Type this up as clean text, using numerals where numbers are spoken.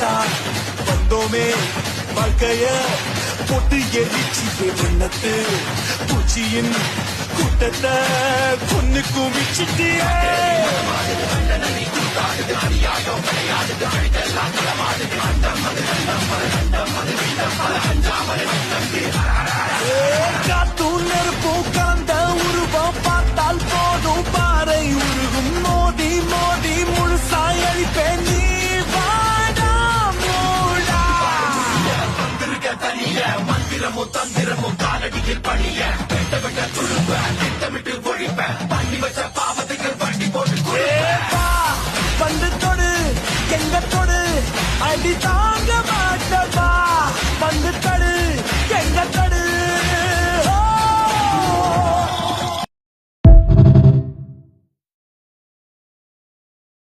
தான் வந்தோமே வாழ்க்கைய பொட்டு எரிச்சியே மண்ணத்து பூச்சியின் கூட்டத்தை கொன்னு குமிச்சிட்டியே காத்தும் நெருப்பும் கலந்த உருவம் பார்த்தால் போதும் பாறை உருகும் மோதி மோதி முழுசாய் அழிப்பேன் நீ வாடா மூடா தனிய மந்திரமும் தந்திரமும் காலடியில் பணிய வெட்ட வெட்ட துழுப்ப திட்டமிட்டு ஒழிப்ப பண்ணி வச்ச பாவத்துக்கு வண்டி போட்டு